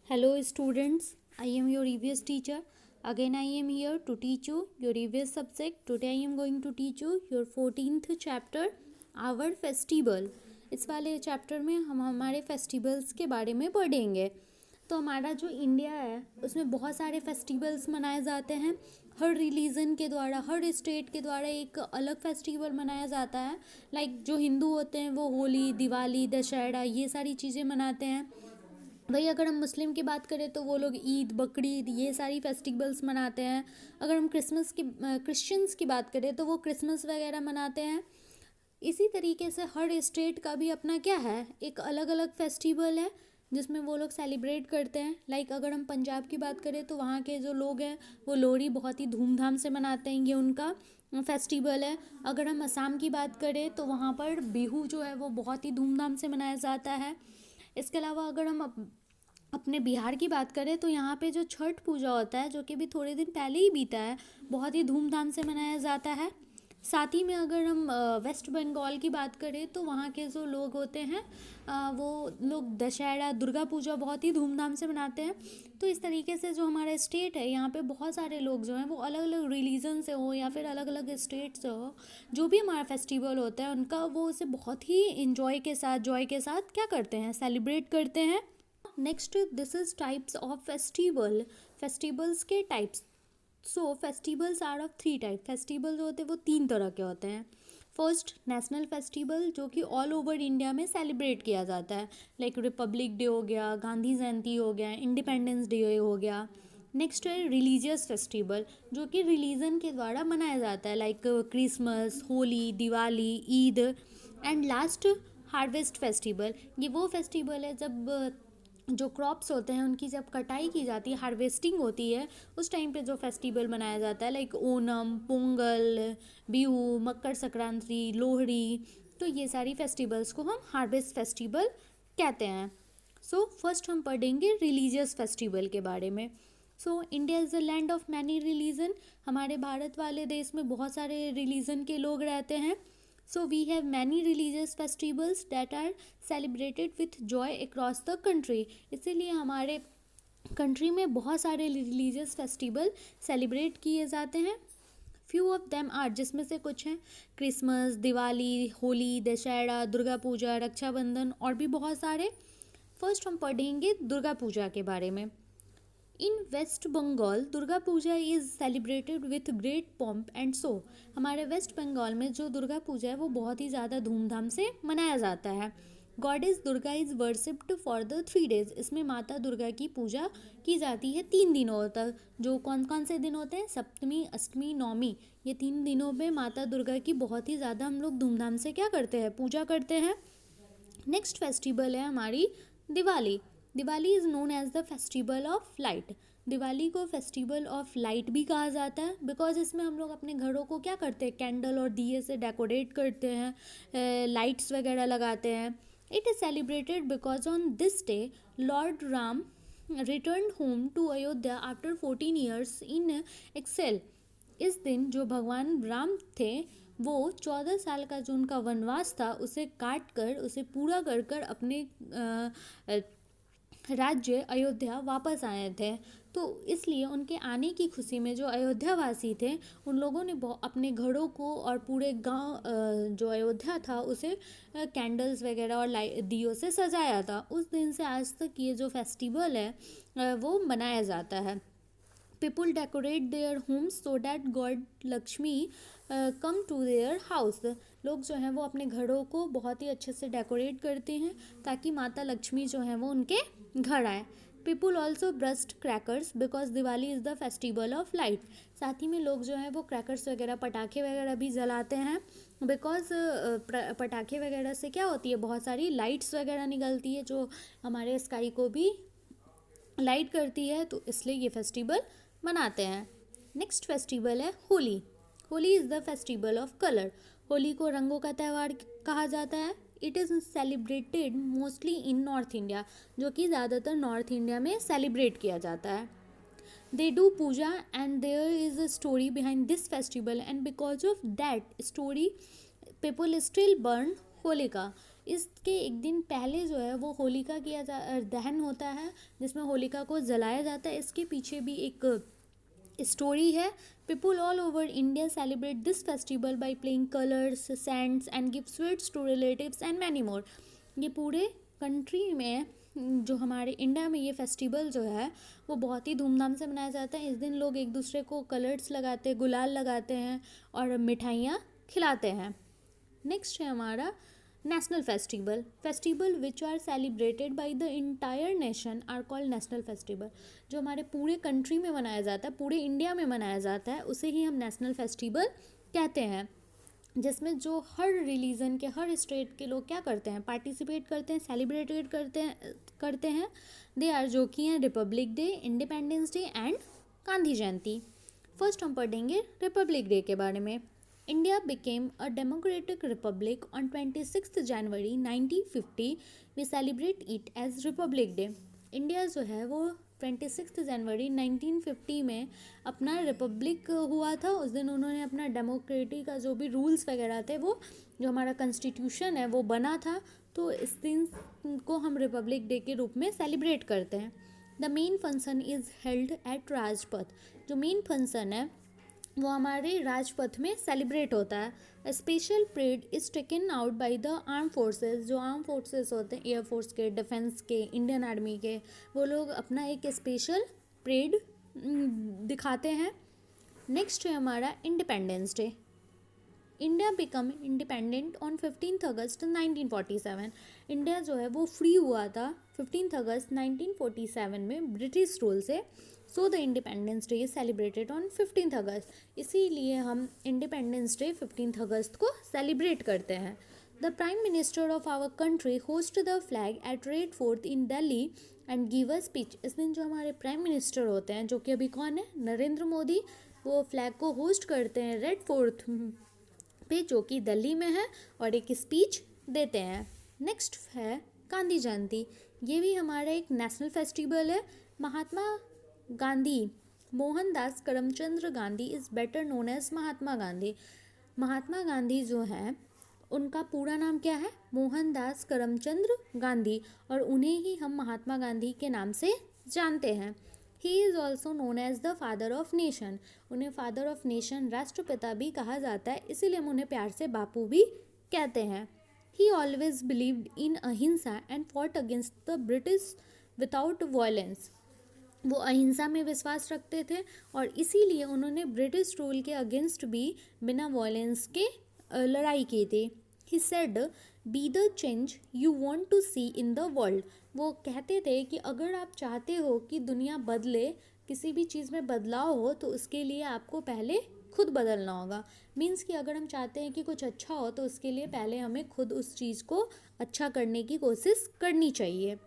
Hello students, I am your EVS teacher. Again I am here to teach you your EVS subject. Today I am going to teach you your 14th chapter, our festival. इस वाले chapter में हम हमारे festivals के बारे में पढ़ेंगे। तो हमारा जो इंडिया है उसमें बहुत सारे फेस्टिवल्स मनाए जाते हैं। हर रिलीजन के द्वारा, हर स्टेट के द्वारा एक अलग फेस्टिवल मनाया जाता है। लाइक जो हिंदू होते हैं वो होली, दिवाली, दशहरा ये सारी चीज़ें मनाते हैं। वही अगर हम मुस्लिम की बात करें तो वो लोग ईद, बकरीद ये सारी फेस्टिवल्स मनाते हैं। अगर हम क्रिश्चियंस की बात करें तो वो क्रिसमस वगैरह मनाते हैं। इसी तरीके से हर स्टेट का भी अपना क्या है, एक अलग अलग फेस्टिवल है जिसमें वो लोग सेलिब्रेट करते हैं। लाइक अगर हम पंजाब की बात करें तो वहाँ के जो लोग हैं वो लोहड़ी बहुत ही धूमधाम से मनाते हैं, ये उनका फेस्टिवल है। अगर हम असम की बात करें तो वहाँ पर बिहू जो है वो बहुत ही धूमधाम से मनाया जाता है। इसके अलावा अगर हम अपने बिहार की बात करें तो यहाँ पे जो छठ पूजा होता है, जो कि भी थोड़े दिन पहले ही बीता है, बहुत ही धूमधाम से मनाया जाता है। साथ ही में अगर हम वेस्ट बंगाल की बात करें तो वहाँ के जो लोग होते हैं वो लोग दशहरा, दुर्गा पूजा बहुत ही धूमधाम से मनाते हैं। तो इस तरीके से जो हमारा स्टेट है यहाँ पे बहुत सारे लोग जो हैं वो अलग अलग रिलीजन से हो या फिर अलग अलग स्टेट से हो, जो भी हमारा फेस्टिवल होता है उनका वो उसे बहुत ही इंजॉय के साथ, जॉय के साथ क्या करते हैं, सेलिब्रेट करते हैं। Next, this is types of festival. Festivals के types. So festivals are of 3 type. Festival जो होते हैं वो 3 तरह के होते हैं। फर्स्ट, नेशनल फेस्टिवल, जो कि ऑल ओवर इंडिया में सेलिब्रेट किया जाता है। लाइक रिपब्लिक डे हो गया, गांधी जयंती हो गया, इंडिपेंडेंस डे हो गया। नेक्स्ट है रिलीजियस फेस्टिवल, जो कि रिलीजन के द्वारा मनाया जाता है। Like Christmas, Holi, Diwali, Eid. And last, harvest festival. ये वो फेस्टिवल है जब जो क्रॉप्स होते हैं उनकी जब कटाई की जाती है, हार्वेस्टिंग होती है, उस टाइम पे जो फेस्टिवल मनाया जाता है। लाइक ओणम, पोंगल, बिहू, मकर संक्रांति, लोहड़ी। तो ये सारी फेस्टिवल्स को हम हार्वेस्ट फेस्टिवल कहते हैं। सो फर्स्ट हम पढ़ेंगे रिलीजियस फेस्टिवल के बारे में। So India is a land of many religion. हमारे भारत वाले देश में बहुत सारे रिलीजन के लोग रहते हैं। So we have many religious festivals that are celebrated with joy across the country. इसीलिए हमारे कंट्री में बहुत सारे रिलीजियस फेस्टिवल सेलिब्रेट किए जाते हैं। फ्यू ऑफ देम आर, जिसमें से कुछ हैं क्रिसमस, दिवाली, होली, दशहरा, दुर्गा पूजा, रक्षाबंधन और भी बहुत सारे। फर्स्ट हम पढ़ेंगे दुर्गा पूजा के बारे में। In West Bengal Durga Puja is celebrated with great pomp and show. हमारे वेस्ट बंगाल में जो दुर्गा पूजा है वो बहुत ही ज़्यादा धूमधाम से मनाया जाता है। Goddess Durga is worshipped for the 3 days। इसमें माता दुर्गा की पूजा की जाती है 3 दिनों तक। जो कौन कौन से दिन होते हैं, सप्तमी, अष्टमी, नवमी, ये 3 दिनों में माता दुर्गा की बहुत ही ज़्यादा हम लोग धूमधाम से क्या करते हैं, पूजा करते हैं। नेक्स्ट फेस्टिवल है हमारी Diwali. Diwali is known as the festival of light. Diwali को फेस्टिवल ऑफ लाइट भी कहा जाता है, बिकॉज इसमें हम लोग अपने घरों को क्या करते हैं, कैंडल और दिए से डेकोरेट करते हैं, लाइट्स वगैरह लगाते हैं। It is celebrated because on this day Lord Ram return home to Ayodhya after 14 years in exile. इस दिन जो भगवान राम थे वो 14 साल का जो उनका वनवास था उसे काट कर, उसे पूरा कर कर अपने राज्य अयोध्या वापस आए थे। तो इसलिए उनके आने की खुशी में जो अयोध्या वासी थे उन लोगों ने अपने घरों को और पूरे गांव जो अयोध्या था उसे कैंडल्स वगैरह और दियों से सजाया था। उस दिन से आज तक ये जो फेस्टिवल है वो मनाया जाता है। People decorate their homes so that god Lakshmi come to their house. लोग जो हैं वो अपने घरों को बहुत ही अच्छे से डेकोरेट करते हैं ताकि माता लक्ष्मी जो है वो उनके घर आए। People also burst crackers because Diwali is the festival of light. साथ ही में लोग जो हैं वो क्रैकर्स वगैरह, पटाखे वगैरह भी जलाते हैं, बिकॉज पटाखे वगैरह से क्या होती है, बहुत सारी लाइट्स वगैरह निकलती है जो हमारे स्काई को भी लाइट करती है, तो इसलिए ये फेस्टिवल मनाते हैं। नेक्स्ट फेस्टिवल है Holi. Holi is the festival of colour. Holi को रंगों का त्यौहार कहा जाता है। It is celebrated mostly in north India, जो कि ज़्यादातर नॉर्थ इंडिया में सेलिब्रेट किया जाता है। They do puja and there is a story behind this festival and because of that story people still burn Holika. इसके एक दिन पहले जो है वो होलिका दहन होता है, जिसमें होलिका को जलाया जाता है। इसके पीछे भी एक स्टोरी है। People all over India celebrate this festival by playing colours, sands and give sweets to relatives and many more. ये पूरे कंट्री में, जो हमारे इंडिया में ये फेस्टिवल जो है वो बहुत ही धूमधाम से मनाया जाता है। इस दिन लोग एक दूसरे को कलर्स लगाते हैं, गुलाल लगाते हैं और मिठाइयाँ खिलाते हैं। नेक्स्ट है हमारा national festival which are celebrated by the entire nation are called national festival. जो हमारे पूरे कंट्री में मनाया जाता है, पूरे इंडिया में मनाया जाता है, उसे ही हम नेशनल फेस्टिवल कहते हैं। जिसमें जो हर रिलीजन के, हर स्टेट के लोग क्या करते हैं, पार्टिसिपेट करते हैं, सेलिब्रेट करते हैं। दे आर जो कि हैं republic day, independence day and Gandhi Jayanti. First हम पढ़ेंगे रिपब्लिक डे के बारे में। India became a democratic republic on 26 January 1950। We celebrate it as republic day. India जो है वो 26 जनवरी 1950 में अपना रिपब्लिक हुआ था। उस दिन उन्होंने अपना डेमोक्रेसी का जो भी रूल्स वगैरह थे, वो जो हमारा कॉन्स्टिट्यूशन है वो बना था। तो इस दिन को हम रिपब्लिक डे के रूप में सेलिब्रेट करते हैं। The main function is held at Rajpath. जो मेन फंक्शन है वो हमारे राजपथ में सेलिब्रेट होता है। Special parade is taken out by the arm forces. जो आर्म फोर्सेस होते हैं, एयरफोर्स के, डिफेंस के, इंडियन आर्मी के, वो लोग अपना एक स्पेशल परेड दिखाते हैं। नेक्स्ट है हमारा independence day. India become independent on 15 August 1947। India जो है वो फ्री हुआ था 15 अगस्त 1947 में ब्रिटिश रूल से। So the independence day is celebrated on 15 अगस्त। इसीलिए हम इंडिपेंडेंस डे 15 अगस्त को सेलिब्रेट करते हैं। The prime minister of our country host the flag at Red Fort in Delhi and give a speech. इस दिन जो हमारे प्राइम मिनिस्टर होते हैं, जो कि अभी कौन है, नरेंद्र मोदी, वो फ्लैग को होस्ट करते हैं रेड फोर्ट पे, जो कि दिल्ली में है, और एक स्पीच देते हैं। नेक्स्ट है गांधी जयंती। ये भी हमारा एक नेशनल फेस्टिवल है। Mahatma Gandhi, Mohandas Karamchandra Gandhi is better known as Mahatma Gandhi. Mahatma Gandhi जो है उनका पूरा नाम क्या है, मोहनदास करमचंद्र गांधी, और उन्हें ही हम महात्मा गांधी के नाम से जानते हैं। He is also known as the father of nation. उन्हें फादर ऑफ नेशन, राष्ट्रपिता भी कहा जाता है, इसीलिए हम उन्हें प्यार से बापू भी कहते हैं। ही ऑलवेज बिलीव्ड इन अहिंसा and fought against the British without violence. वो अहिंसा में विश्वास रखते थे और इसीलिए उन्होंने ब्रिटिश रूल के अगेंस्ट भी बिना वायलेंस के लड़ाई की थी। He said be the change you want to see in the world. वो कहते थे कि अगर आप चाहते हो कि दुनिया बदले, किसी भी चीज़ में बदलाव हो, तो उसके लिए आपको पहले खुद बदलना होगा। मीन्स कि अगर हम चाहते हैं कि कुछ अच्छा हो, तो उसके लिए पहले हमें खुद उस चीज़ को अच्छा करने की कोशिश करनी चाहिए।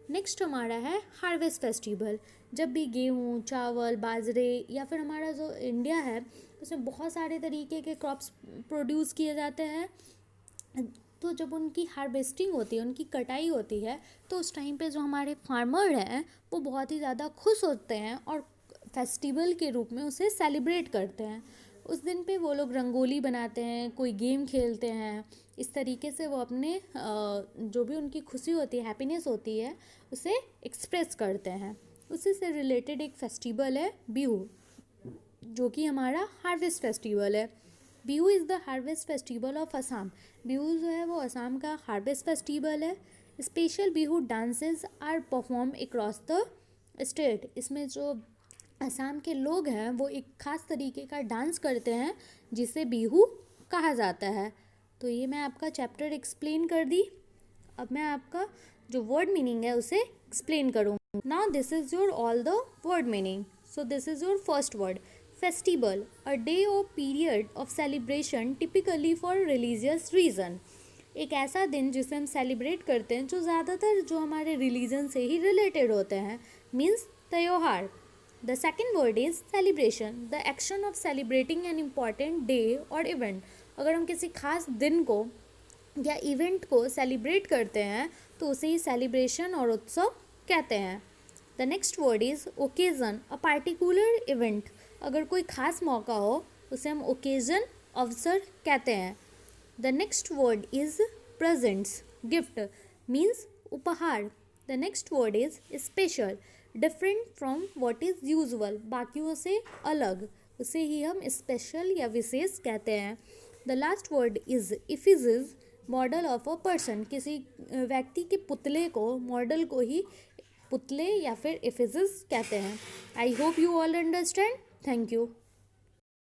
नेक्स्ट हमारा है हार्वेस्ट फेस्टिवल। जब भी गेहूँ, चावल, बाजरे या फिर हमारा जो इंडिया है उसमें बहुत सारे तरीके के क्रॉप्स प्रोड्यूस किए जाते हैं, तो जब उनकी हार्वेस्टिंग होती है, उनकी कटाई होती है, तो उस टाइम पे जो हमारे फार्मर हैं वो बहुत ही ज़्यादा खुश होते हैं और फेस्टिवल के रूप में उसे सेलिब्रेट करते हैं। उस दिन पे वो लोग रंगोली बनाते हैं, कोई गेम खेलते हैं। इस तरीके से वो अपने जो भी उनकी खुशी होती है, हैप्पीनेस होती है, उसे एक्सप्रेस करते हैं। उसी से रिलेटेड एक फेस्टिवल है बिहू, जो कि हमारा हार्वेस्ट फेस्टिवल है। Bihu is the harvest festival of Assam. Bihu जो है वो असम का हार्वेस्ट फेस्टिवल है। Special Bihu dances are perform across the state. इसमें जो असम के लोग हैं वो एक ख़ास तरीके का डांस करते हैं जिसे बिहू कहा जाता है। तो ये मैं आपका चैप्टर एक्सप्लेन कर दी। अब मैं आपका जो वर्ड मीनिंग है उसे एक्सप्लेन करूँगी। Now this is your all the word meaning. So this is your first word festival, a day or period of celebration typically for religious reason. एक ऐसा दिन जिसे हम सेलिब्रेट करते हैं जो ज़्यादातर जो हमारे रिलीजन से ही रिलेटेड होते हैं, मीन्स त्योहार। The second word is celebration, the action of celebrating an important day और इवेंट। अगर हम किसी खास दिन को या इवेंट को सेलिब्रेट करते हैं तो उसे ही सेलिब्रेशन और उत्सव कहते हैं। The next word is occasion, a particular event. अगर कोई ख़ास मौका हो उसे हम ओकेज़न, अवसर कहते हैं। The next word is presents, gift means उपहार. The next word is special, different from what is usual, बाकियों से अलग, उसे ही हम स्पेशल या विशेष कहते हैं. The last word is effigies, model of a person, किसी व्यक्ति के पुतले को, मॉडल को ही पुतले या फिर effigies कहते हैं. I hope you all understand. Thank you.